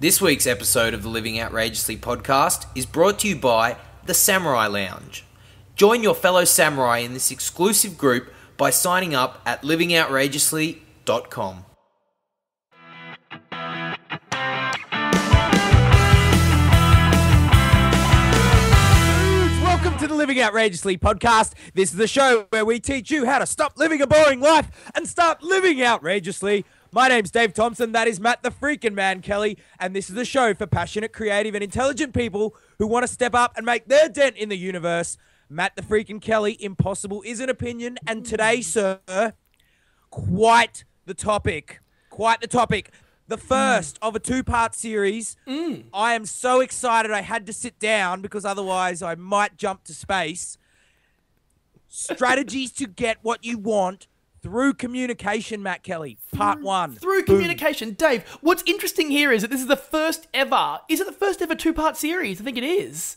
This week's episode of the Living Outrageously podcast is brought to you by the Samurai Lounge. Join your fellow samurai in this exclusive group by signing up at livingoutrageously.com. Welcome to the Living Outrageously podcast. This is the show where we teach you how to stop living a boring life and start living outrageously. My name's Dave Thompson, that is Matt the freaking man Kelly, and this is the show for passionate, creative, and intelligent people who want to step up and make their dent in the universe. Matt the freaking Kelly, impossible is an opinion, and today, sir, quite the topic. The first of a two-part series. I am so excited I had to sit down because otherwise I might jump to space. Strategies to get what you want through communication, Matt Kelly. Part one. Through communication. Dave, what's interesting here is that this is the first ever... Is it the first ever two-part series? I think it is.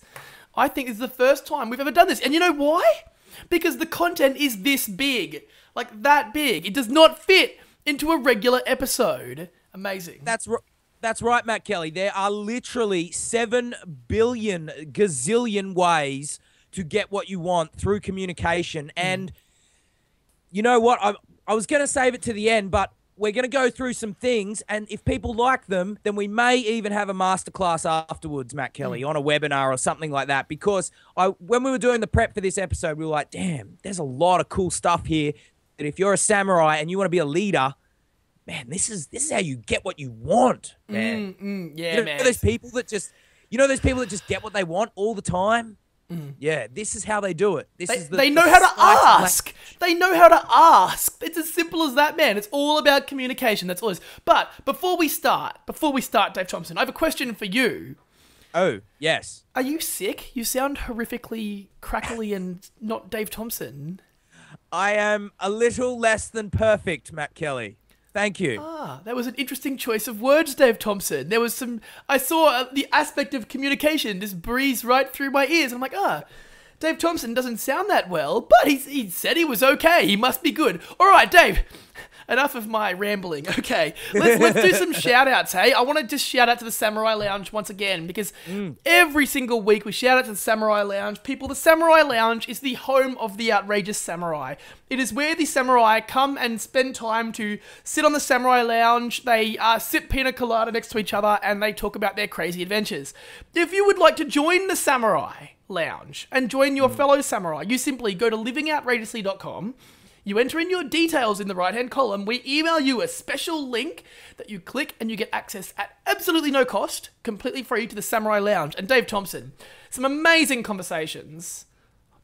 I think this is the first time we've ever done this. And you know why? Because the content is this big. Like, that big. It does not fit into a regular episode. Amazing. That's right, Matt Kelly. There are literally 7 billion gazillion ways to get what you want through communication. And you know what? I was going to save it to the end, but we're going to go through some things. And if people like them, then we may even have a masterclass afterwards, Matt Kelly, on a webinar or something like that. Because when we were doing the prep for this episode, we were like, damn, there's a lot of cool stuff here that if you're a samurai and you want to be a leader, man, this is how you get what you want, man. Yeah, man. Those people that just get what they want all the time. Yeah, this is how they do it. They know how to ask. They know how to ask. It's as simple as that, man. It's all about communication. That's all it is. But before we start, Dave Thompson, I have a question for you. Oh, yes. Are you sick? You sound horrifically crackly and not Dave Thompson. I am a little less than perfect, Matt Kelly. Thank you. That was an interesting choice of words, Dave Thompson. There was I saw the aspect of communication just breeze right through my ears. I'm like, Dave Thompson doesn't sound that well, but he said he was okay. He must be good. All right, Dave. Enough of my rambling. Okay, let's do some shout outs, hey? I want to just shout out to the Samurai Lounge once again because every single week we shout out to the Samurai Lounge. People, the Samurai Lounge is the home of the outrageous samurai. It is where the samurai come and spend time to sit on the Samurai Lounge. They sip pina colada next to each other and they talk about their crazy adventures. If you would like to join the Samurai Lounge and join your fellow samurai, you simply go to livingoutrageously.com. You enter in your details in the right-hand column. We email you a special link that you click and you get access at absolutely no cost, completely free to the Samurai Lounge. And Dave Thompson, some amazing conversations.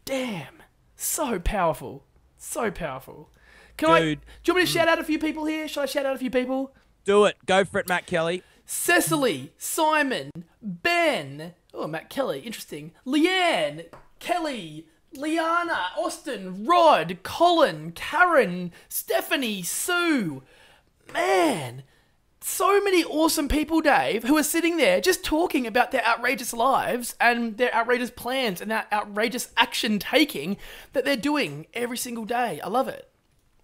Damn, so powerful. So powerful. Do you want me to shout out a few people here? Shall I shout out a few people? Do it. Go for it, Matt Kelly. Cecily, Simon, Ben. Oh, Matt Kelly, interesting. Leanne, Kelly, Liana, Austin, Rod, Colin, Karen, Stephanie, Sue. Man, so many awesome people, Dave, who are sitting there just talking about their outrageous lives and their outrageous plans and that outrageous action taking that they're doing every single day. I love it.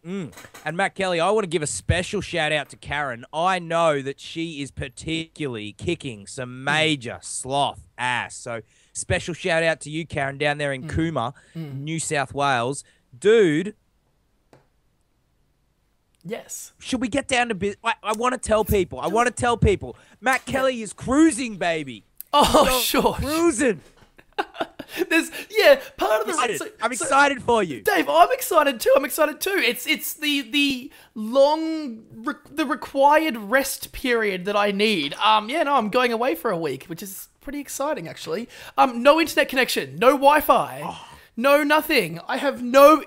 And Matt Kelly, I want to give a special shout out to Karen. I know that she is particularly kicking some major sloth ass. So special shout out to you, Karen, down there in Cooma, New South Wales. Dude. Yes. Should we get down to business? I want to tell people. Matt Kelly is cruising, baby. Oh, sure. Cruising. Part of the... I'm excited for you. Dave, I'm excited too. It's the required rest period that I need. I'm going away for a week, which is pretty exciting, actually. No internet connection, no Wi-Fi, no nothing. I have no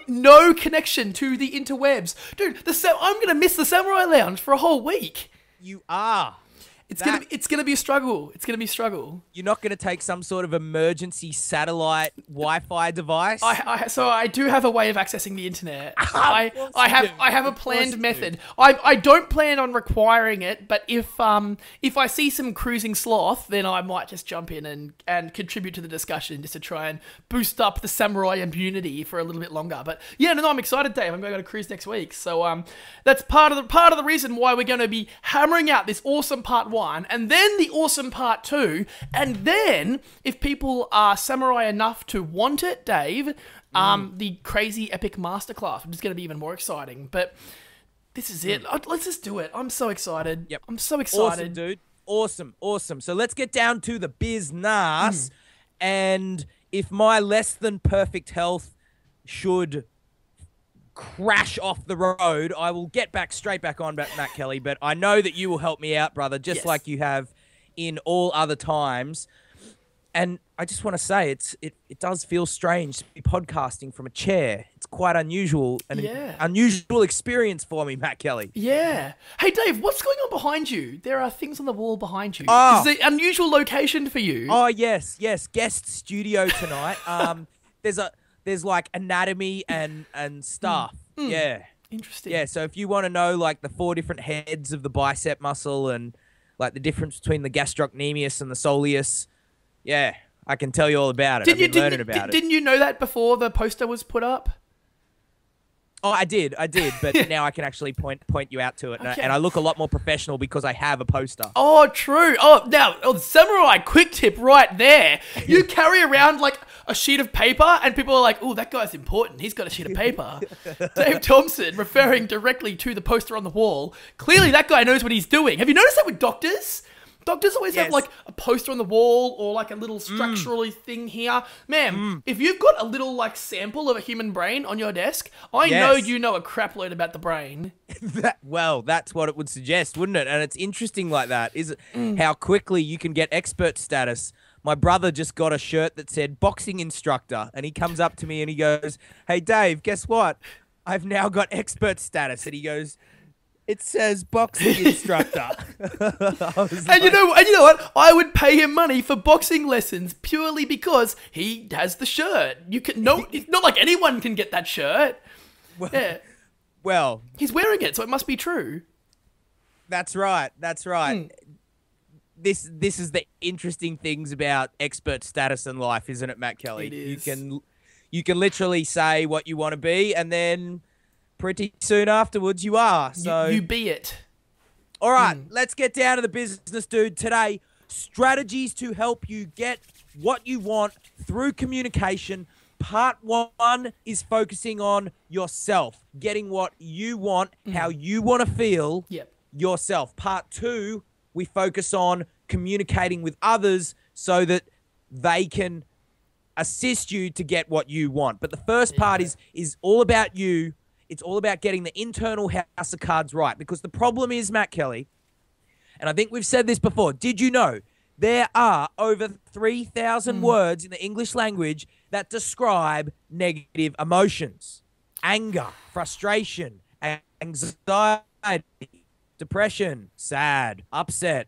connection to the interwebs. Dude, I'm going to miss the Samurai Lounge for a whole week. You are. It's gonna be a struggle. It's gonna be a struggle. You're not gonna take some sort of emergency satellite Wi-Fi device? So I do have a way of accessing the internet. I have a planned method. I don't plan on requiring it, but if I see some cruising sloth, then I might just jump in and contribute to the discussion just to try and boost up the samurai immunity for a little bit longer. But yeah, no, I'm excited, Dave. I'm going on a cruise next week, so that's part of the reason why we're going to be hammering out this awesome part 1, and then the awesome part 2, and then, if people are samurai enough to want it, Dave, the crazy epic masterclass, which is going to be even more exciting. But this is it. Let's just do it. I'm so excited. Yep. I'm so excited. Awesome, dude. Awesome. So let's get down to the business. And if my less than perfect health should crash off the road, I will get straight back on Matt Kelly. But I know that you will help me out, brother, just like you have in all other times. And I just want to say it does feel strange to be podcasting from a chair. It's quite unusual, an unusual experience for me, Matt Kelly. Yeah. Hey, Dave, what's going on behind you? There are things on the wall behind you. Oh. This is an unusual location for you. Oh, yes. Guest studio tonight. There's like anatomy and stuff. Yeah. Interesting. Yeah, so if you want to know like the 4 different heads of the bicep muscle and like the difference between the gastrocnemius and the soleus, yeah, I can tell you all about it. I've been learning about it. Didn't you know that before the poster was put up? Oh, I did, but now I can actually point you out to it, and I look a lot more professional because I have a poster. Oh, true. The samurai quick tip right there. You carry around like a sheet of paper, and people are like, "Oh, that guy's important. He's got a sheet of paper." Dave Thompson, referring directly to the poster on the wall. Clearly, that guy knows what he's doing. Have you noticed that with doctors? Doctors always have like a poster on the wall or like a little structurally thing here. Man, if you've got a little like sample of a human brain on your desk, I know you know a crap load about the brain. Well, that's what it would suggest, wouldn't it? And it's interesting like that, is it? How quickly you can get expert status. My brother just got a shirt that said boxing instructor, and he comes up to me and he goes, "Hey, Dave, guess what? I've now got expert status." And he goes, "It says boxing instructor." And you know what? I would pay him money for boxing lessons purely because he has the shirt. It's not like anyone can get that shirt. Well, he's wearing it, so it must be true. That's right. This is the interesting things about expert status in life, isn't it, Matt Kelly? It is. You can literally say what you want to be, and then pretty soon afterwards you are. So you be it. All right, let's get down to the business, dude. Today, strategies to help you get what you want through communication. Part 1 is focusing on yourself, getting what you want, how you want to feel yourself. Part 2, we focus on communicating with others so that they can assist you to get what you want. But the first part is all about you. It's all about getting the internal house of cards right. Because the problem is, Matt Kelly, and I think we've said this before, did you know there are over 3,000 words in the English language that describe negative emotions? Anger, frustration, anxiety, depression, sad, upset.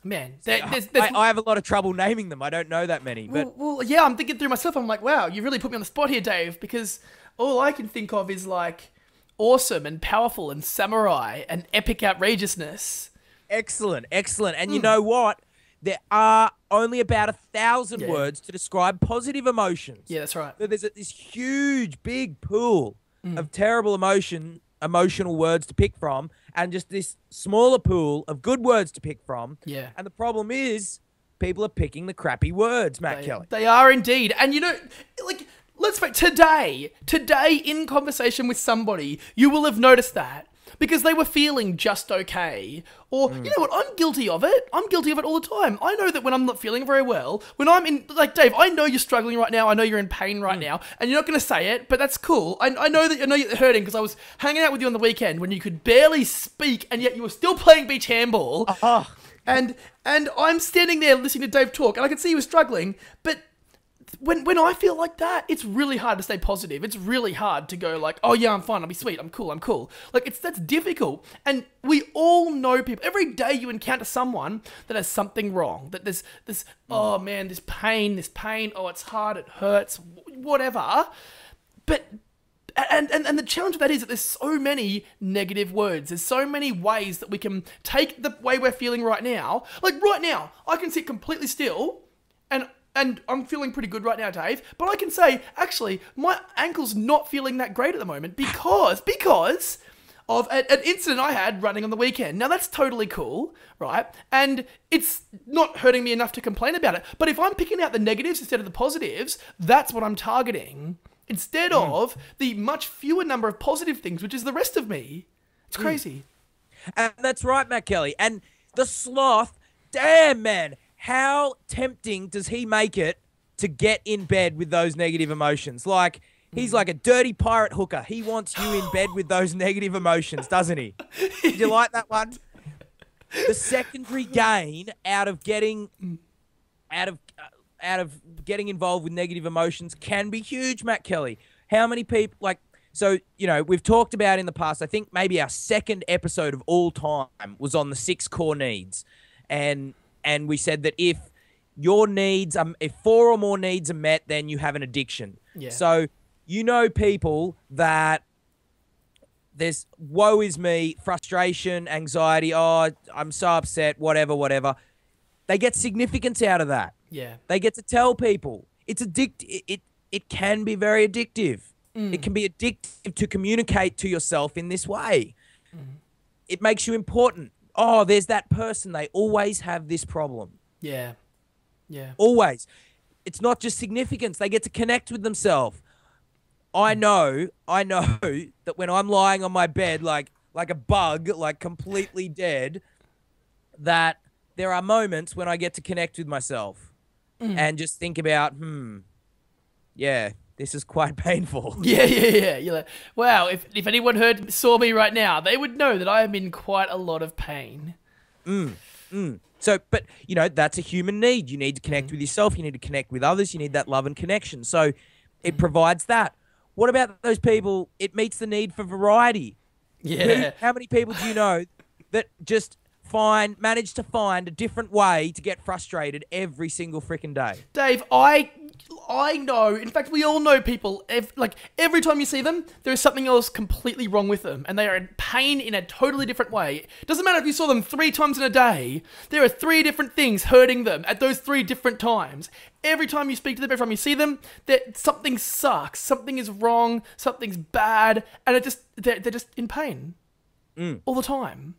Man, I have a lot of trouble naming them. I don't know that many. But well, yeah, I'm thinking through myself. I'm like, wow, you really put me on the spot here, Dave, because all I can think of is like awesome and powerful and samurai and epic outrageousness. Excellent. And you know what? There are only about 1,000 words to describe positive emotions. Yeah, that's right. So there's this huge, big pool of terrible emotional words to pick from, and just this smaller pool of good words to pick from. Yeah. And the problem is people are picking the crappy words, Matt Kelly. They are indeed. And you know, like, let's face today in conversation with somebody, you will have noticed that because they were feeling just okay. Or, you know what, I'm guilty of it. I'm guilty of it all the time. I know that when I'm not feeling very well, when I'm in, like, Dave, I know you're struggling right now. I know you're in pain right now. And you're not going to say it, but that's cool. I know you're hurting because I was hanging out with you on the weekend when you could barely speak and yet you were still playing beach handball. And I'm standing there listening to Dave talk and I could see he was struggling, but when I feel like that, it's really hard to stay positive. It's really hard to go like, oh yeah, I'm fine, I'll be sweet, I'm cool. Like, that's difficult. And we all know people. Every day you encounter someone that has something wrong. That there's this, oh man, this pain, oh, it's hard, it hurts, whatever. But and the challenge of that is that there's so many negative words. There's so many ways that we can take the way we're feeling right now. Like right now, I can sit completely still and I'm feeling pretty good right now, Dave. But I can say, actually, my ankle's not feeling that great at the moment because of an incident I had running on the weekend. Now, that's totally cool, right? And it's not hurting me enough to complain about it. But if I'm picking out the negatives instead of the positives, that's what I'm targeting instead of the much fewer number of positive things, which is the rest of me. It's crazy. And that's right, Matt Kelly. And the sloth, damn, man, how tempting does he make it to get in bed with those negative emotions? Like, he's like a dirty pirate hooker. He wants you in bed with those negative emotions, doesn't he? Did you like that one? The secondary gain out of getting getting involved with negative emotions can be huge, Matt Kelly. How many people, like, so, you know, we've talked about in the past, I think maybe our second episode of all time was on the 6 core needs. And we said that if your needs, if 4 or more needs are met, then you have an addiction. Yeah. So, you know, people that there's woe is me, frustration, anxiety, oh, I'm so upset, whatever. They get significance out of that. Yeah. They get to tell people. It's it can be very addictive. It can be addictive to communicate to yourself in this way. It makes you important. Oh, there's that person. They always have this problem. Yeah. Yeah. Always. It's not just significance. They get to connect with themselves. I know that when I'm lying on my bed like a bug, like completely dead, that there are moments when I get to connect with myself and just think about, yeah, this is quite painful. Yeah. You're like, wow, if anyone saw me right now, they would know that I am in quite a lot of pain. So, but, you know, that's a human need. You need to connect with yourself. You need to connect with others. You need that love and connection. So it provides that. What about those people? It meets the need for variety. Yeah. How many people do you know that just manage to find a different way to get frustrated every single freaking day? Dave, I know. In fact, we all know people. Every time you see them, there is something else completely wrong with them, and they are in pain in a totally different way. It doesn't matter if you saw them 3 times in a day. There are 3 different things hurting them at those 3 different times. Every time you speak to them, every time you see them, something sucks. Something is wrong. Something's bad, and they're just in pain all the time.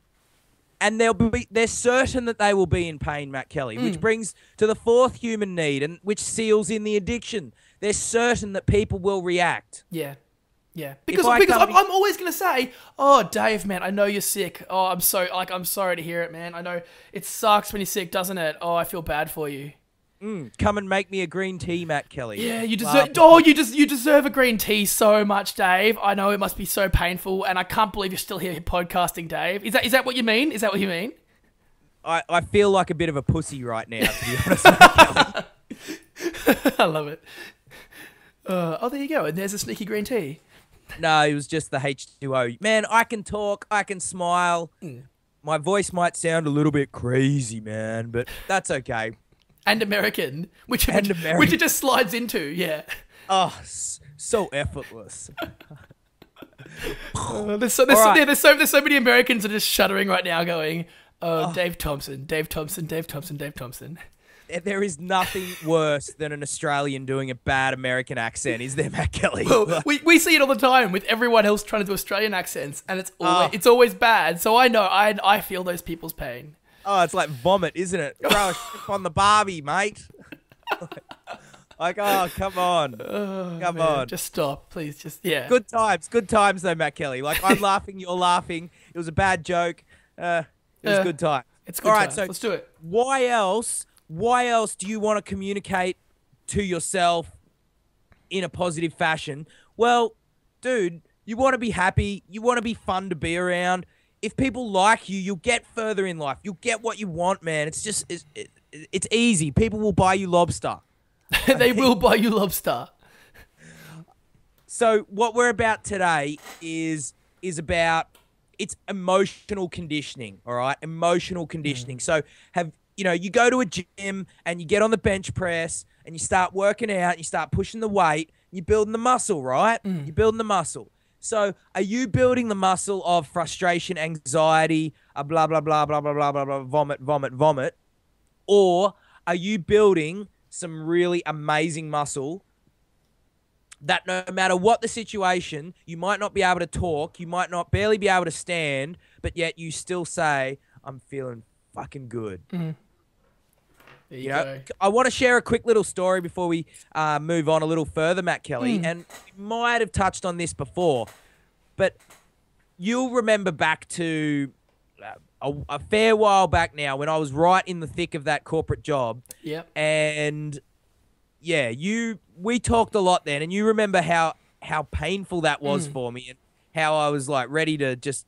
And they're certain that they will be in pain, Matt Kelly, which brings to the 4th human need, and which seals in the addiction. They're certain that people will react. Yeah. Because I'm always going to say, oh, Dave, man, I know you're sick. Oh, I'm sorry to hear it, man. I know it sucks when you're sick, doesn't it? Oh, I feel bad for you. Come and make me a green tea, Matt Kelly. Yeah, you deserve a green tea so much, Dave. I know it must be so painful, and I can't believe you're still here podcasting, Dave. Is that what you mean? Is that what you mean? I feel like a bit of a pussy right now, to be honest, Matt Kelly. I love it. Oh, there you go. And there's a sneaky green tea. No, it was just the H2O. Man, I can talk. I can smile. My voice might sound a little bit crazy, man, but that's okay. And American, which it just slides into, yeah. Oh, so effortless. There's so many Americans that are just shuddering right now, going, "Oh, Dave Thompson, Dave Thompson, Dave Thompson, Dave Thompson." There is nothing worse than an Australian doing a bad American accent, is there, Matt Kelly? Well, we see it all the time with everyone else trying to do Australian accents, and it's always bad. So I know I feel those people's pain. Oh, it's like vomit, isn't it? Throw a shit on the Barbie, mate. Like, oh, come on. Come on. Just stop, please. Yeah. Good times though, Matt Kelly. Like, I'm laughing, you're laughing. It was a bad joke. It was good time. It's good time. So let's do it. Why else do you want to communicate to yourself in a positive fashion? Well, dude, you want to be happy. You want to be fun to be around. If people like you, you'll get further in life. You'll get what you want, man. It's just, it's easy. People will buy you lobster. They will buy you lobster. So what we're about today is about, it's emotional conditioning, all right? Emotional conditioning. So you go to a gym and you get on the bench press and you start working out, and you start pushing the weight, and you're building the muscle, right? You're building the muscle. So are you building the muscle of frustration, anxiety, blah, blah, blah, blah, blah, blah, blah, blah, vomit, vomit, vomit? Or are you building some really amazing muscle that no matter what the situation, you might not be able to talk, you might not barely be able to stand, but yet you still say, I'm feeling fucking good. There you go. I want to share a quick little story before we move on a little further, Matt Kelly. And we might have touched on this before, but you'll remember back to a fair while back now when I was right in the thick of that corporate job. Yep. And yeah, we talked a lot then, and you remember how painful that was for me and how I was like ready to just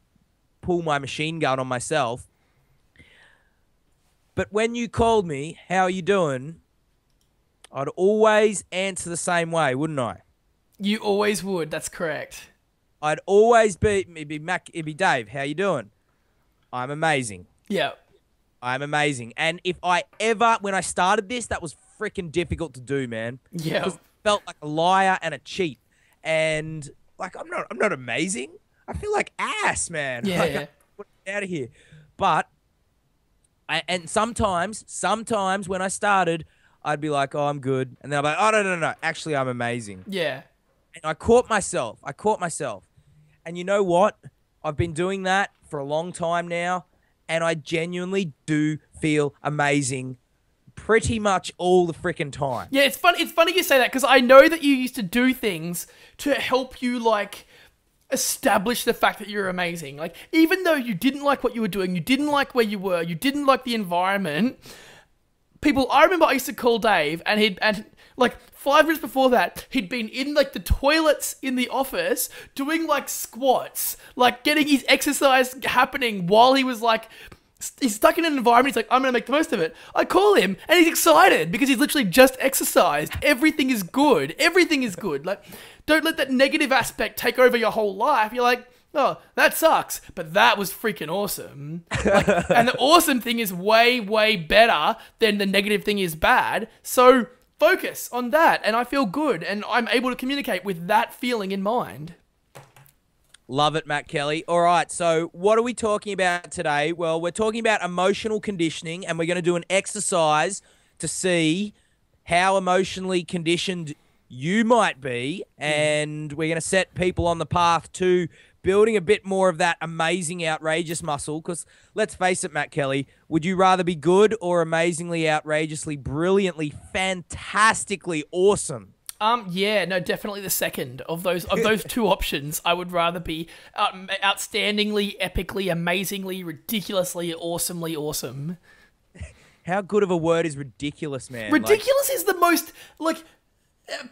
pull my machine gun on myself. But when you called me, how are you doing? I'd always answer the same way, wouldn't I? You always would. That's correct. I'd always it'd be Dave, how you doing? I'm amazing. Yeah. I'm amazing. And when I started this, that was freaking difficult to do, man. Yeah. Because I felt like a liar and a cheat. And like, I'm not amazing. I feel like ass, man. Yeah. Like, get out of here. But, and sometimes when I started, I'd be like, oh, I'm good. And then I'd be like, oh, no. Actually, I'm amazing. Yeah. And I caught myself. And you know what? I've been doing that for a long time now. And I genuinely do feel amazing pretty much all the freaking time. Yeah, it's funny you say that because I know that you used to do things to help you, like, establish the fact that you're amazing. Like, even though you didn't like what you were doing, you didn't like where you were, you didn't like the environment, I remember I used to call Dave and like 5 minutes before that, he'd been in like the toilets in the office doing like squats, like getting his exercise happening while he was like, he's stuck in an environment. He's like, I'm going to make the most of it. I call him and he's excited because he's literally just exercised. Everything is good. Everything is good. Like, don't let that negative aspect take over your whole life. You're like, oh, that sucks, but that was freaking awesome. Like, and the awesome thing is way, way better than the negative thing is bad. So focus on that, and I feel good, and I'm able to communicate with that feeling in mind. Love it, Matt Kelly. All right, so what are we talking about today? Well, we're talking about emotional conditioning, and we're going to do an exercise to see how emotionally conditioned you might be, and we're going to set people on the path to building a bit more of that amazing, outrageous muscle. Because let's face it, Matt Kelly, would you rather be good or amazingly, outrageously, brilliantly, fantastically awesome? Yeah, no, definitely the second of those two options. I would rather be outstandingly, epically, amazingly, ridiculously, awesomely awesome. How good of a word is ridiculous, man? Ridiculous is the most like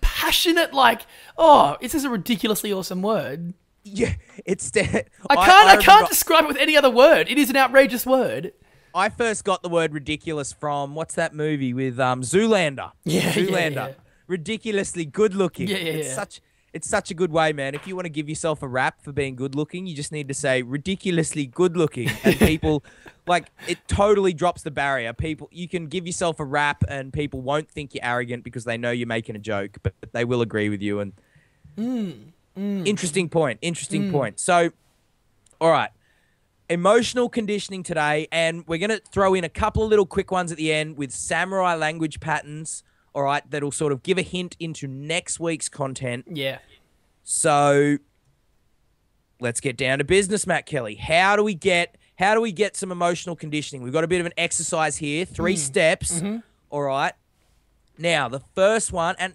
passionate. Like, oh, it's just a ridiculously awesome word. Yeah, I can't describe it with any other word. It is an outrageous word. I first got the word ridiculous from what's that movie with Zoolander? Yeah, Zoolander. yeah. Ridiculously good looking. Yeah. It's such a good way, man. If you want to give yourself a rap for being good looking, you just need to say ridiculously good looking, and people like it totally drops the barrier. You can give yourself a rap, and people won't think you're arrogant because they know you're making a joke, but they will agree with you. And interesting point. So, all right. Emotional conditioning today, and we're going to throw in a couple of little quick ones at the end with samurai language patterns, all right, that'll sort of give a hint into next week's content. Yeah. So, let's get down to business, Matt Kelly. How do we get some emotional conditioning? We've got a bit of an exercise here, 3 steps, all right? Now, the first one, and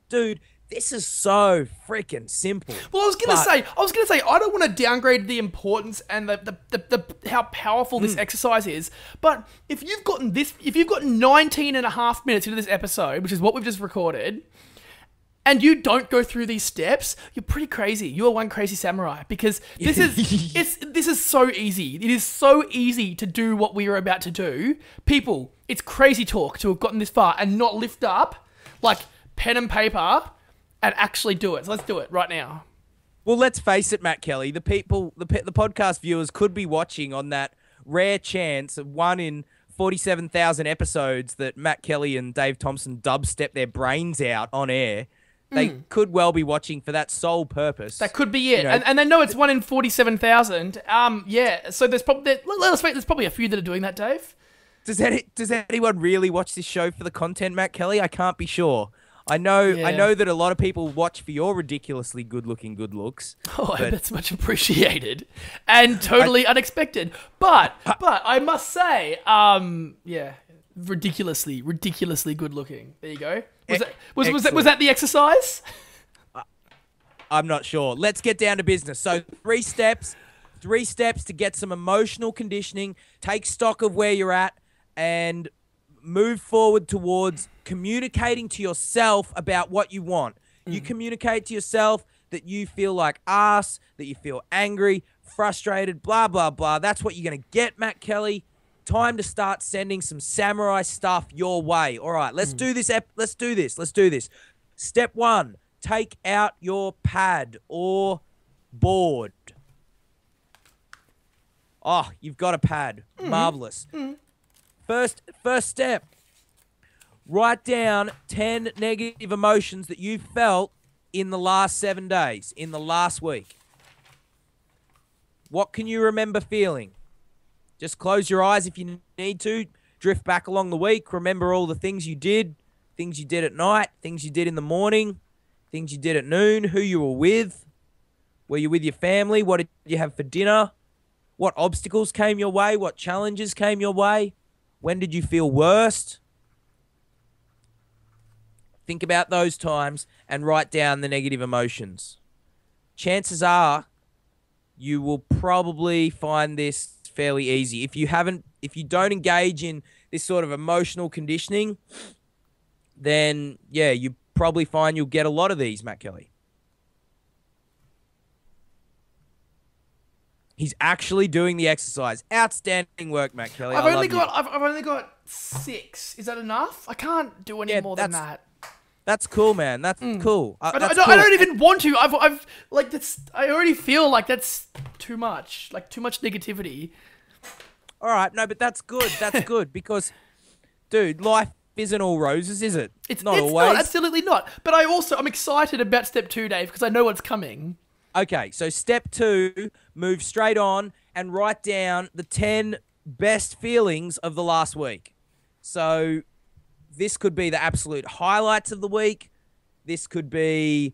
dude, this is so freaking simple. Well, I was gonna say, I don't want to downgrade the importance and the how powerful this exercise is. But if you've gotten 19 and a half minutes into this episode, which is what we've just recorded, and you don't go through these steps, you're pretty crazy. You are one crazy samurai because this is so easy. It is so easy to do what we are about to do. People, it's crazy talk to have gotten this far and not lift up like pen and paper and actually do it. So let's do it right now. Well, let's face it, Matt Kelly. The podcast viewers could be watching on that rare chance of 1 in 47,000 episodes that Matt Kelly and Dave Thompson dubstep their brains out on air. They could well be watching for that sole purpose. That could be it. You know, and they know it's 1 in 47,000. Yeah. So there's probably a few that are doing that, Dave. Does anyone really watch this show for the content, Matt Kelly? I can't be sure. I know that a lot of people watch for your ridiculously good-looking good looks. Oh, that's much appreciated and totally unexpected. But I must say, ridiculously good looking. There you go. Was that the exercise? I'm not sure. Let's get down to business. So 3 steps to get some emotional conditioning, take stock of where you're at, and move forward towards communicating to yourself about what you want. You communicate to yourself that you feel like ass, that you feel angry, frustrated, blah, blah, blah. That's what you're going to get, Matt Kelly. Time to start sending some samurai stuff your way. All right, let's do this. Let's do this. Step 1, take out your pad or board. Oh, you've got a pad. Marvelous. First step, write down 10 negative emotions that you felt in the last 7 days, in the last week. What can you remember feeling? Just close your eyes if you need to. Drift back along the week. Remember all the things you did at night, things you did in the morning, things you did at noon, who you were with. Were you with your family? What did you have for dinner? What obstacles came your way? What challenges came your way? When did you feel worst? Think about those times and write down the negative emotions. Chances are you will probably find this fairly easy. If you don't engage in this sort of emotional conditioning, then yeah, you probably find you'll get a lot of these, Matt Kelly. He's actually doing the exercise. Outstanding work, Matt Kelly. I've only got 6. Is that enough? I can't do any more than that. That's cool, man. That's cool. I don't even want to. I've like that's. I already feel like that's too much. Like too much negativity. All right, no, but that's good. That's good because, dude, life isn't all roses, is it? It's not always. Not, absolutely not. But I'm excited about step 2, Dave, because I know what's coming. Okay, so step 2, move straight on and write down the 10 best feelings of the last week. So this could be the absolute highlights of the week. This could be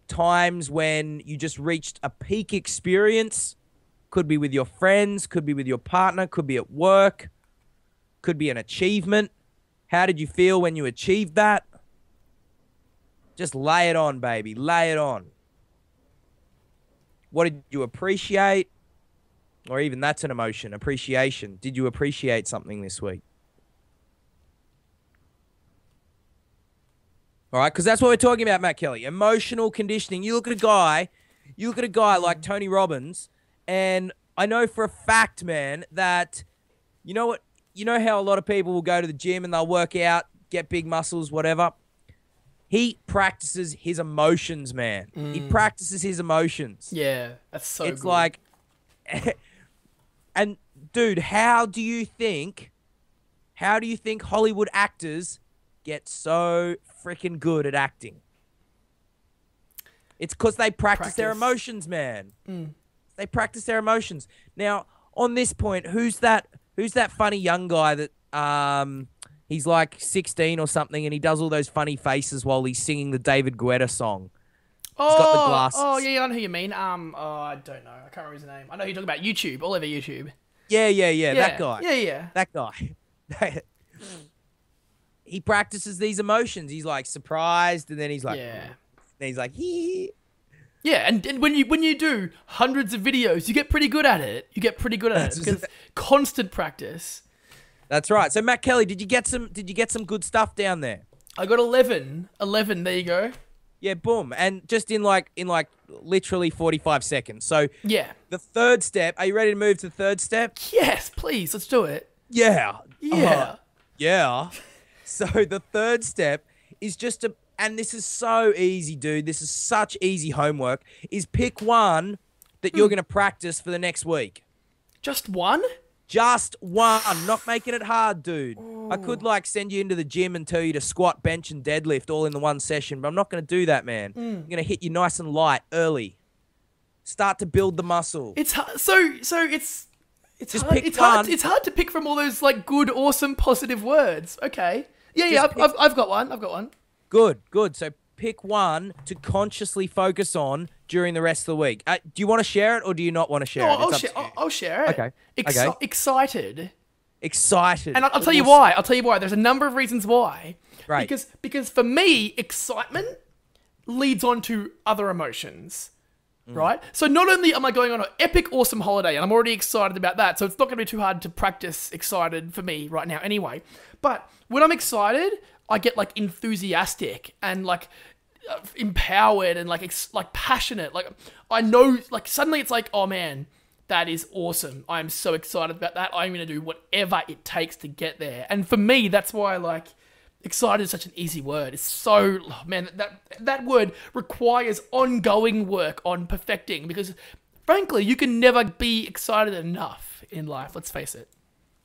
times when you just reached a peak experience. Could be with your friends, could be with your partner, could be at work, could be an achievement. How did you feel when you achieved that? Just lay it on, baby. Lay it on. What did you appreciate? Or even that's an emotion, appreciation. Did you appreciate something this week? All right, because that's what we're talking about, Matt Kelly. Emotional conditioning. You look at a guy like Tony Robbins, and I know for a fact, man, that you know what? You know how a lot of people will go to the gym and they'll work out, get big muscles, whatever. He practices his emotions, man. He practices his emotions. Yeah, that's so It's good. like, and dude, how do you think Hollywood actors get so freaking good at acting? It's because they practice their emotions, man. They practice their emotions. Now, on this point, who's that funny young guy that he's like 16 or something, and he does all those funny faces while he's singing the David Guetta song. He's got the glasses. Oh, yeah, I know who you mean. I don't know. I can't remember his name. I know who you're talking about. YouTube, all over YouTube. Yeah, that guy. Yeah. That guy. He practices these emotions. He's like surprised, and then he's like, and he's like, hee. Yeah, and when you do hundreds of videos, you get pretty good at it. Because constant practice. That's right. So Matt Kelly, did you get some good stuff down there? I got 11. 11, there you go. Yeah, boom. And just in like literally 45 seconds. So yeah. The third step, are you ready to move to the third step? Yes, please. Let's do it. Yeah. Yeah. Yeah. So the third step is just and this is so easy, dude. This is such easy homework, is pick one that you're going to practice for the next week. Just one? Just one. Not making it hard, dude. Ooh. I could send you into the gym and tell you to squat, bench, and deadlift all in the one session, but I'm not going to do that, man. I'm going to hit you nice and light early. Start to build the muscle. It's hard. So it's hard. It's hard to pick from all those good, awesome, positive words. Okay. Yeah. I've got one. Good, good. So pick one to consciously focus on during the rest of the week. Do you want to share it or do you not want to share it? I'll share it. Okay. Excited. Excited. And I'll tell you why. I'll tell you why. There's a number of reasons why. Right. Because for me, excitement leads on to other emotions. Right? So not only am I going on an epic, awesome holiday, and I'm already excited about that, so it's not going to be too hard to practice excited for me right now anyway, but when I'm excited, I get like enthusiastic and like empowered and like passionate. Like I know, like suddenly it's like, oh man, that is awesome. I'm so excited about that. I'm going to do whatever it takes to get there. And for me, that's why like excited is such an easy word. It's so, oh man, that word requires ongoing work on perfecting because frankly, you can never be excited enough in life. Let's face it.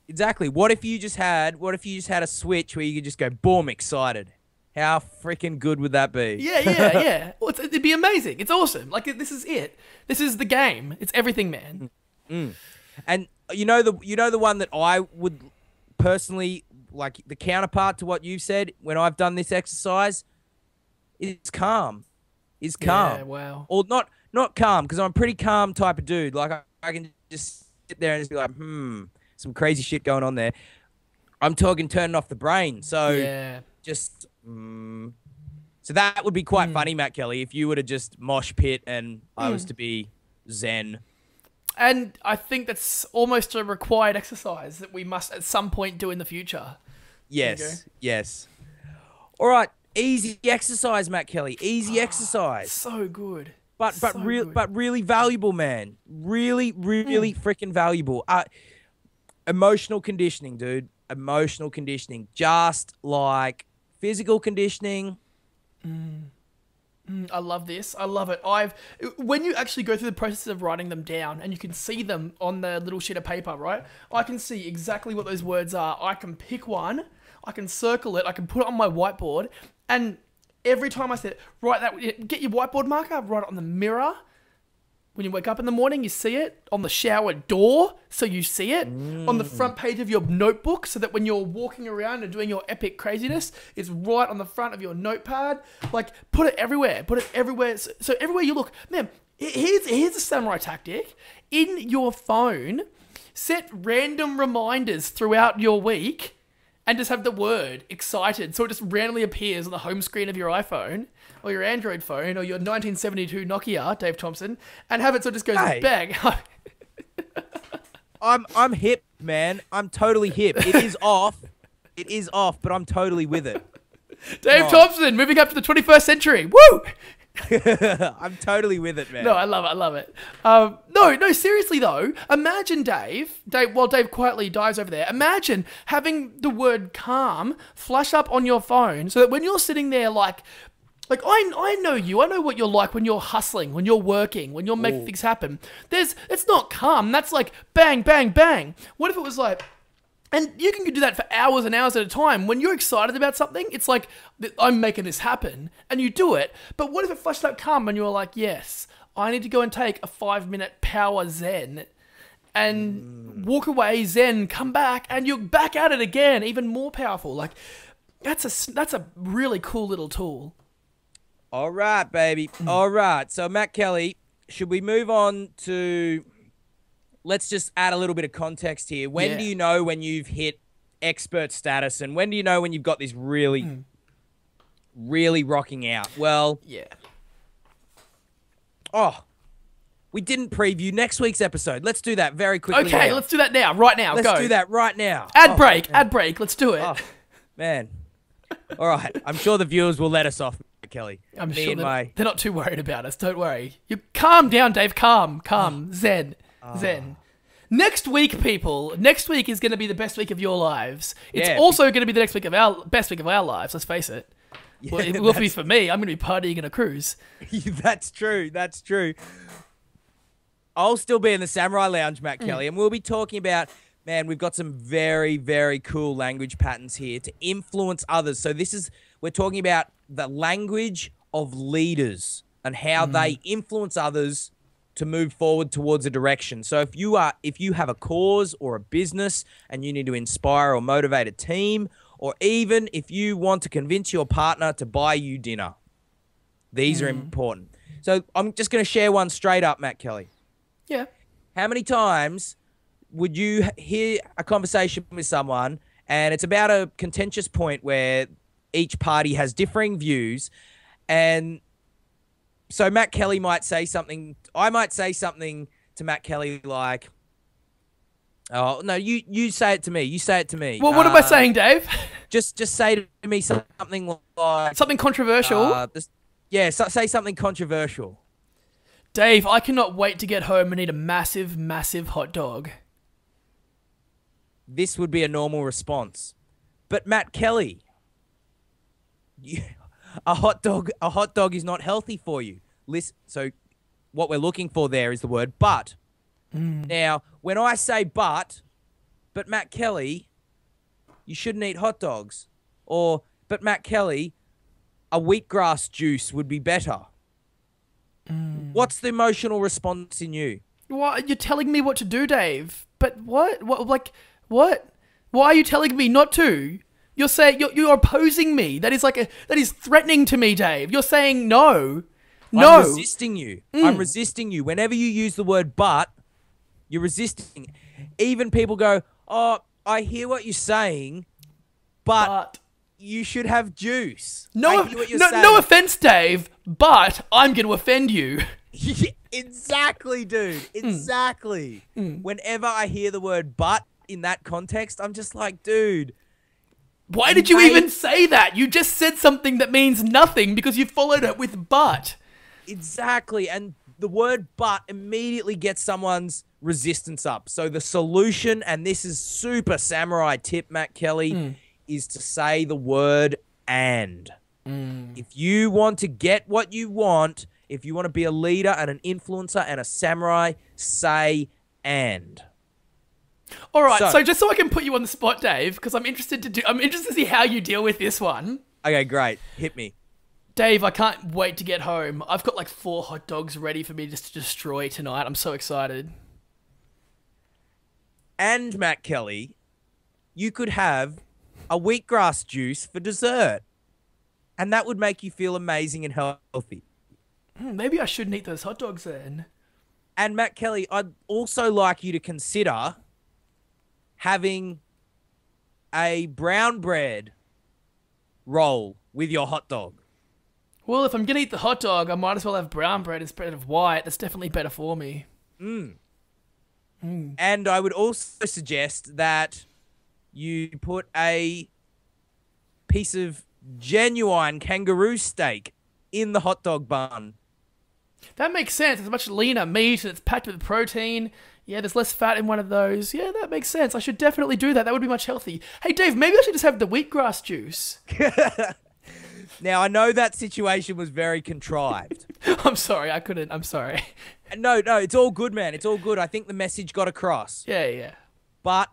Exactly. What if you just had a switch where you could just go, boom, excited? How freaking good would that be? Yeah. Well, it'd be amazing. It's awesome. Like this is it. This is the game. It's everything, man. And you know the one that I would personally like, the counterpart to what you've said when I've done this exercise is calm. Is calm. Yeah, wow. Or not calm, because I'm a pretty calm type of dude. Like I can just sit there and just be like, some crazy shit going on there. I'm talking turning off the brain. So yeah. Just so that would be quite funny, Matt Kelly, if you were to just mosh pit and I was to be zen. And I think that's almost a required exercise that we must at some point do in the future. Yes. All right, easy exercise, Matt Kelly. Easy exercise. So good. But really valuable, man. Really freaking valuable. Emotional conditioning, dude. Emotional conditioning. Just like physical conditioning. I love this. I love it. When you actually go through the process of writing them down and you can see them on the little sheet of paper, right? I can see exactly what those words are. I can pick one, I can circle it, I can put it on my whiteboard, and every time I say it, get your whiteboard marker, write it on the mirror. When you wake up in the morning, you see it. On the shower door, so you see it. On the front page of your notebook, so that when you're walking around and doing your epic craziness, it's right on the front of your notepad. Like, put it everywhere. Put it everywhere. So everywhere you look. Man, here's a samurai tactic. In your phone, set random reminders throughout your week and just have the word excited. So it just randomly appears on the home screen of your iPhone or your Android phone or your 1972 Nokia, Dave Thompson, and have it so it just goes bang. I'm hip, man. I'm totally hip. It is off, but I'm totally with it. Dave Thompson, moving up to the 21st century. Woo! I'm totally with it, man. No, I love it. No, seriously though, imagine Dave, while Dave quietly dives over there, imagine having the word calm flash up on your phone so that when you're sitting there like I know you, I know what you're like when you're hustling, when you're working, when you're making things happen. It's not calm, that's like bang, bang, bang. What if it was like, and you can do that for hours and hours at a time. When you're excited about something, it's like, I'm making this happen, and you do it. But what if it flashed up calm and you were like, yes, I need to go and take a 5-minute power zen and walk away, zen, come back, and you're back at it again, even more powerful. Like, that's a really cool little tool. All right, baby. All right. So, Matt Kelly, should we move on to... Let's just add a little bit of context here. When do you know when you've hit expert status, and when do you know when you've got this really rocking out? Well... Yeah. Oh, we didn't preview next week's episode. Let's do that very quickly. Okay, let's do that now. Right now. Let's go. do that right now. Ad break. Let's do it. Oh, man. All right. I'm sure the viewers will let us off, Kelly. I'm sure they're not too worried about us. Don't worry. You calm down, Dave. Calm. Zen. Next week, people. Next week is going to be the best week of your lives. It's also going to be the next week of best week of our lives. Let's face it. Yeah, well, it will be for me. I'm going to be partying on a cruise. That's true. I'll still be in the Samurai Lounge, Matt Kelly, and we'll be talking about, man, we've got some very, very cool language patterns here to influence others. So we're talking about the language of leaders and how they influence others to move forward towards a direction. So if you have a cause or a business and you need to inspire or motivate a team, or even if you want to convince your partner to buy you dinner. These are important. So I'm just going to share one straight up, Matt Kelly. Yeah. How many times would you hear a conversation with someone and it's about a contentious point where each party has differing views, and so Matt Kelly might say something, I might say something to Matt Kelly like, oh, no, you say it to me. You say it to me. Well, what am I saying, Dave? Just say to me something like... Something controversial? Say something controversial. Dave, I cannot wait to get home and eat a massive, massive hot dog. This would be a normal response. But Matt Kelly, a hot dog is not healthy for you. Listen, so what we're looking for there is the word but. Now, when I say but Matt Kelly, you shouldn't eat hot dogs. Or, but Matt Kelly, a wheatgrass juice would be better. What's the emotional response in you? What? You're telling me what to do, Dave. But what? What? Why are you telling me not to? You're saying you're opposing me. That is threatening to me, Dave. You're saying no. No. I'm resisting you. I'm resisting you. Whenever you use the word but, you're resisting. Even people go, oh, I hear what you're saying, but you should have juice. No offense, Dave, but I'm going to offend you. Exactly, dude. Exactly. Whenever I hear the word but in that context, I'm just like, dude. Why did you even say that? You just said something that means nothing because you followed it with but. Exactly. And the word but immediately gets someone's resistance up. So the solution, and this is super samurai tip, Matt Kelly, is to say the word and. If you want to get what you want, if you want to be a leader and an influencer and a samurai, say and. All right, so just so I can put you on the spot, Dave, because I'm interested to see how you deal with this one. Okay, great. Hit me. Dave, I can't wait to get home. I've got like 4 hot dogs ready for me just to destroy tonight. I'm so excited. And, Matt Kelly, you could have a wheatgrass juice for dessert. And that would make you feel amazing and healthy. Maybe I shouldn't eat those hot dogs then. And, Matt Kelly, I'd also like you to consider having a brown bread roll with your hot dog. Well, if I'm going to eat the hot dog, I might as well have brown bread instead of white. That's definitely better for me. And I would also suggest that you put a piece of genuine kangaroo steak in the hot dog bun. That makes sense. It's much leaner meat and it's packed with protein. Yeah, there's less fat in one of those. Yeah, that makes sense. I should definitely do that. That would be much healthy. Hey, Dave, maybe I should just have the wheatgrass juice. Now, I know that situation was very contrived. I'm sorry, I couldn't. I'm sorry. No, it's all good, man. It's all good. I think the message got across. Yeah. But,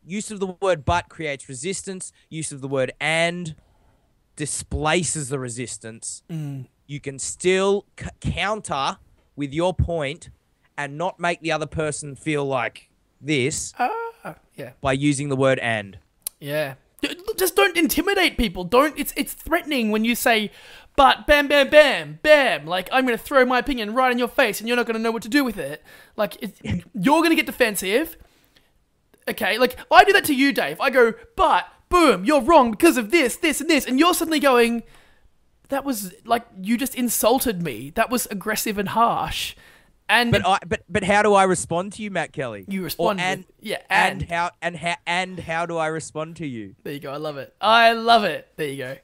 use of the word but creates resistance. Use of the word and displaces the resistance. You can still counter with your point and not make the other person feel like this by using the word and. Yeah. Just don't intimidate people. It's threatening when you say, but bam, bam, bam, bam. Like, I'm going to throw my opinion right in your face and you're not going to know what to do with it. Like, you're going to get defensive. Okay, like, I do that to you, Dave. I go, but, boom, you're wrong because of this, this, and this. And you're suddenly going, that was, like, you just insulted me. That was aggressive and harsh. And but how do I respond to you, Matt Kelly? You respond and how do I respond to you? There you go. I love it. I love it. There you go.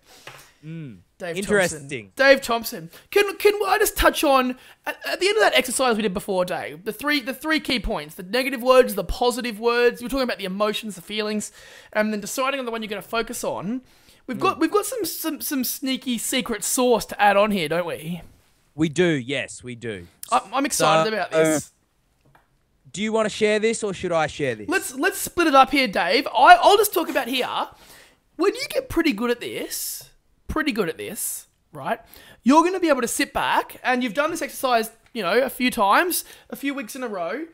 Dave Interesting. Thompson. Dave Thompson. Can I just touch on at the end of that exercise we did before, Dave? The three key points: the negative words, the positive words. We're talking about the emotions, the feelings, and then deciding on the one you're going to focus on. We've got some sneaky secret sauce to add on here, don't we? We do, yes, we do. I'm excited about this. Do you want to share this or should I share this? Let's split it up here, Dave. I'll just talk about here. When you get pretty good at this, right? You're going to be able to sit back, and you've done this exercise, a few times, a few weeks in a row.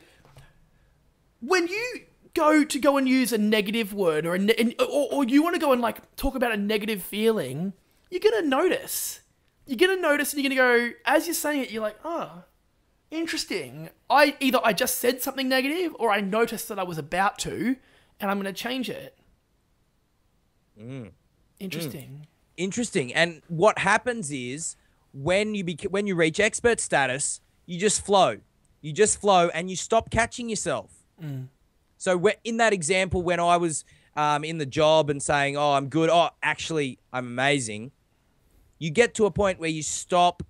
When you go and use a negative word or or you want to go and like talk about a negative feeling, you're gonna notice. You're gonna notice, and you're gonna go as you're saying it. You're like, oh, interesting. I just said something negative, or I noticed that I was about to, and I'm gonna change it. Interesting. Interesting. And what happens is when you reach expert status, you just flow. You just flow, and you stop catching yourself. So in that example, when I was in the job and saying, "Oh, I'm good," "Oh, actually, I'm amazing," you get to a point where you stop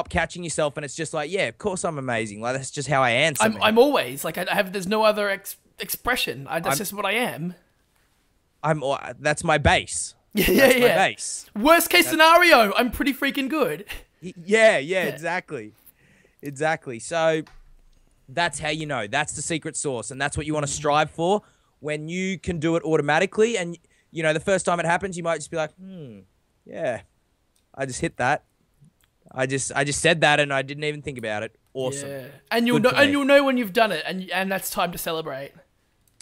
catching yourself, and it's just like, "Yeah, of course I'm amazing." Like that's just how I answer. I'm always like I have. There's no other expression. That's just what I am. That's my base. Yeah, that's my base. Worst case scenario, I'm pretty freaking good. Yeah, exactly. So that's how you know. That's the secret sauce, and that's what you want to strive for. When you can do it automatically, and you know the first time it happens, you might just be like, yeah, I just hit that. I just said that, and I didn't even think about it. Awesome. Yeah. And you'll know when you've done it, and that's time to celebrate.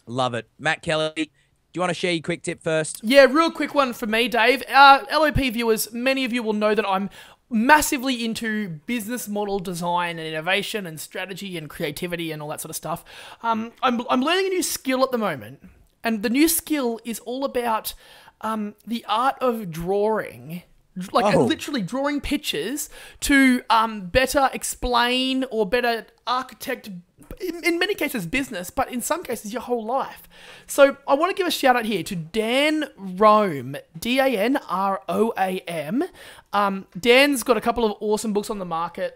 Love it, Matt Kelly. Do you want to share your quick tip first? Yeah, real quick one for me, Dave. LOP viewers, many of you will know that I'm massively into business model design and innovation and strategy and creativity and all that sort of stuff. I'm learning a new skill at the moment, and the new skill is all about the art of drawing. Like literally drawing pictures to better explain or better architect, in many cases business, but in some cases your whole life. So I want to give a shout out here to Dan Roam, DANROAM. Dan's got a couple of awesome books on the market.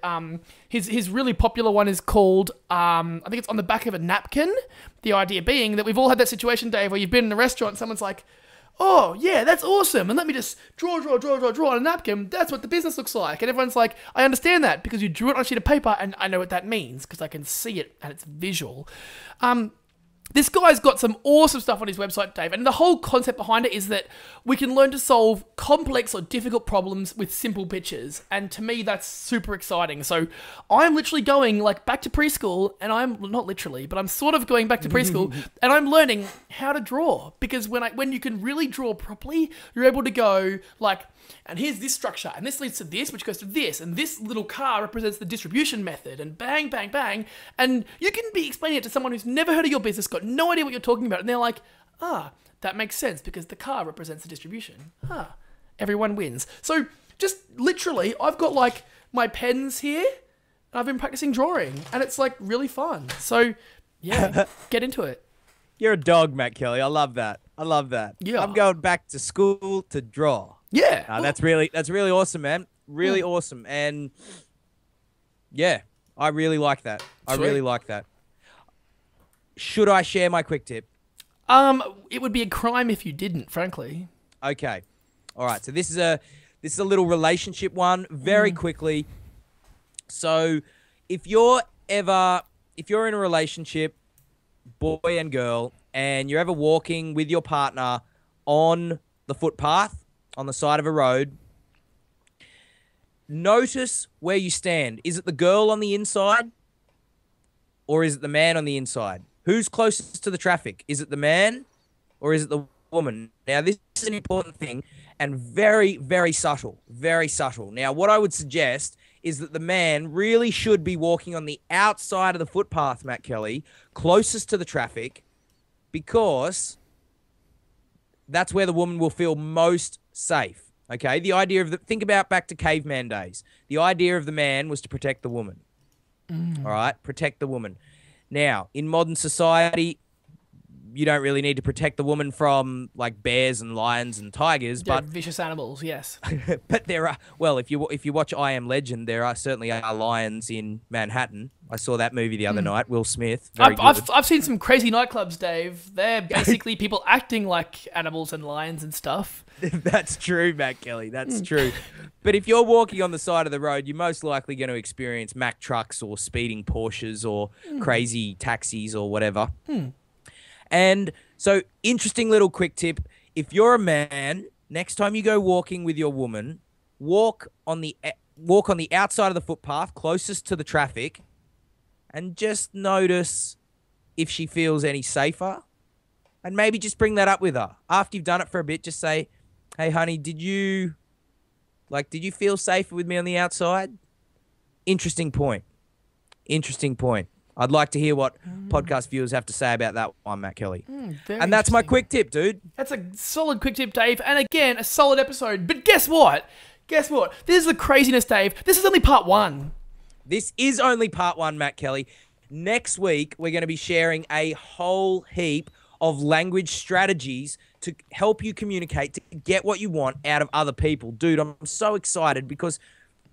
His really popular one is called, I think it's On the Back of a Napkin. The idea being that we've all had that situation, Dave, where you've been in a restaurant and someone's like, "Oh, yeah, that's awesome. And let me just draw on a napkin. That's what the business looks like." And everyone's like, "I understand that because you drew it on a sheet of paper and I know what that means because I can see it and it's visual." This guy's got some awesome stuff on his website, Dave, and the whole concept behind it is that we can learn to solve complex or difficult problems with simple pictures, and to me, that's super exciting. So I'm literally going like back to preschool, and I'm not literally, but I'm sort of going back to preschool, and I'm learning how to draw, because when you can really draw properly, you're able to go like, and here's this structure, and this leads to this, which goes to this, and this little car represents the distribution method, and bang, bang, bang, and you can be explaining it to someone who's never heard of your business, got no idea what you're talking about, and they're like, that makes sense, because the car represents the distribution. Everyone wins. So, just literally, I've got like my pens here, and I've been practicing drawing, and it's like really fun. So, yeah, get into it. You're a dog, Matt Kelly. I love that. Yeah. I'm going back to school to draw. Yeah. That's really awesome, man. Really awesome. And yeah, I really like that. Sweet. I really like that. Should I share my quick tip? It would be a crime if you didn't, frankly. Okay. All right. So this is a little relationship one very quickly. So if you're in a relationship, boy and girl, and you're ever walking with your partner on the footpath, on the side of a road, notice where you stand. Is it the girl on the inside or is it the man on the inside? Who's closest to the traffic? Is it the man or is it the woman? Now, this is an important thing and very, very subtle. Very subtle. Now, what I would suggest is that the man really should be walking on the outside of the footpath, Matt Kelly, closest to the traffic, because that's where the woman will feel most safe. Okay, the idea of think about back to caveman days. The idea of the man was to protect the woman. All right, protect the woman. Now, in modern society, you don't really need to protect the woman from like bears and lions and tigers, but vicious animals, yes. But there are, well, if you watch I Am Legend, there are certainly lions in Manhattan. I saw that movie the other night. Will Smith. I've seen some crazy nightclubs, Dave. They're basically people acting like animals and lions and stuff. That's true, Matt Kelly. That's true. But if you're walking on the side of the road, you're most likely going to experience Mack trucks or speeding Porsches or crazy taxis or whatever. And so, interesting little quick tip. If you're a man, next time you go walking with your woman, walk on the outside of the footpath closest to the traffic and just notice if she feels any safer. And maybe just bring that up with her. After you've done it for a bit, just say, hey, honey, did you feel safer with me on the outside? Interesting point. I'd like to hear what podcast viewers have to say about that one, Matt Kelly. And that's my quick tip, dude. That's a solid quick tip, Dave. And again, a solid episode. But guess what? This is the craziness, Dave. This is only part 1. This is only part 1, Matt Kelly. Next week, we're going to be sharing a whole heap of language strategies to help you communicate, to get what you want out of other people. Dude, I'm so excited because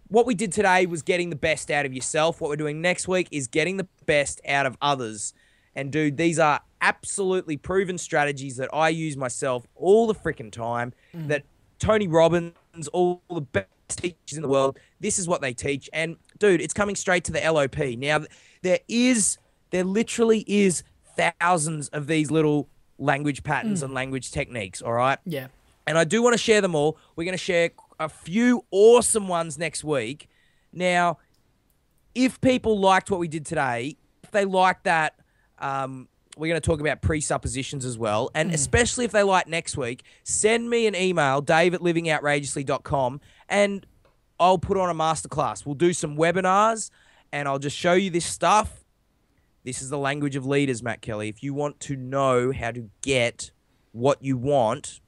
what we did today was getting the best out of yourself. What we're doing next week is getting the best out of others. And dude, these are absolutely proven strategies that I use myself all the freaking time, that Tony Robbins, all the best teachers in the world, this is what they teach. And dude, it's coming straight to the LOP. Now, there literally is thousands of these little language patterns and language techniques, all right? Yeah. And I do want to share them all. We're going to share a few awesome ones next week. Now, if people liked what we did today, if they like that, we're going to talk about presuppositions as well. And especially if they like next week, send me an email, dave@livingoutrageously.com, and I'll put on a masterclass. We'll do some webinars, and I'll just show you this stuff. This is the language of leaders, Matt Kelly. If you want to know how to get what you want,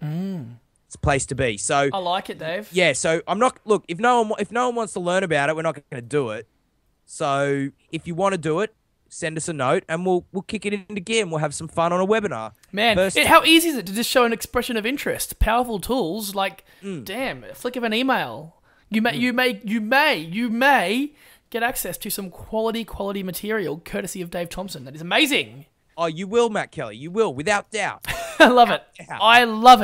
it's a place to be. So I like it, Dave. Yeah, so I'm not... Look, if no one wants to learn about it, we're not going to do it. So if you want to do it, send us a note, and we'll kick it into gear, and we'll have some fun on a webinar. Man, how easy is it to just show an expression of interest? Powerful tools, like, damn, a flick of an email. You may get access to some quality material courtesy of Dave Thompson. That is amazing. Oh, you will, Matt Kelly. You will, without doubt. I love it. I love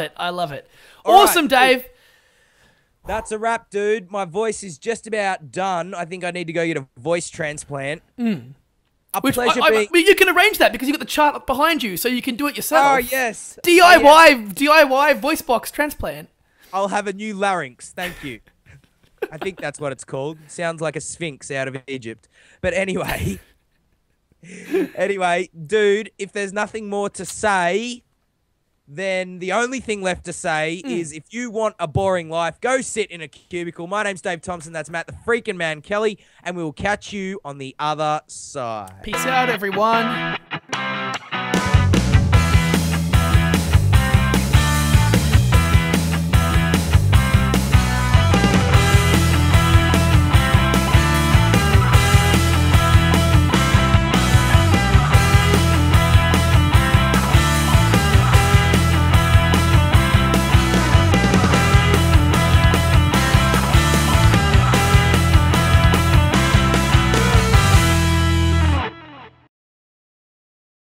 it. Awesome, right, Dave. That's a wrap, dude. My voice is just about done. I think I need to go get a voice transplant. Pleasure you can arrange that because you've got the chart up behind you, so you can do it yourself. Oh, yes. DIY voice box transplant. I'll have a new larynx. Thank you. I think that's what it's called. Sounds like a sphinx out of Egypt. But anyway, dude, if there's nothing more to say, then the only thing left to say is if you want a boring life, go sit in a cubicle. My name's Dave Thompson. That's Matt the freaking man Kelly. And we will catch you on the other side. Peace out, everyone.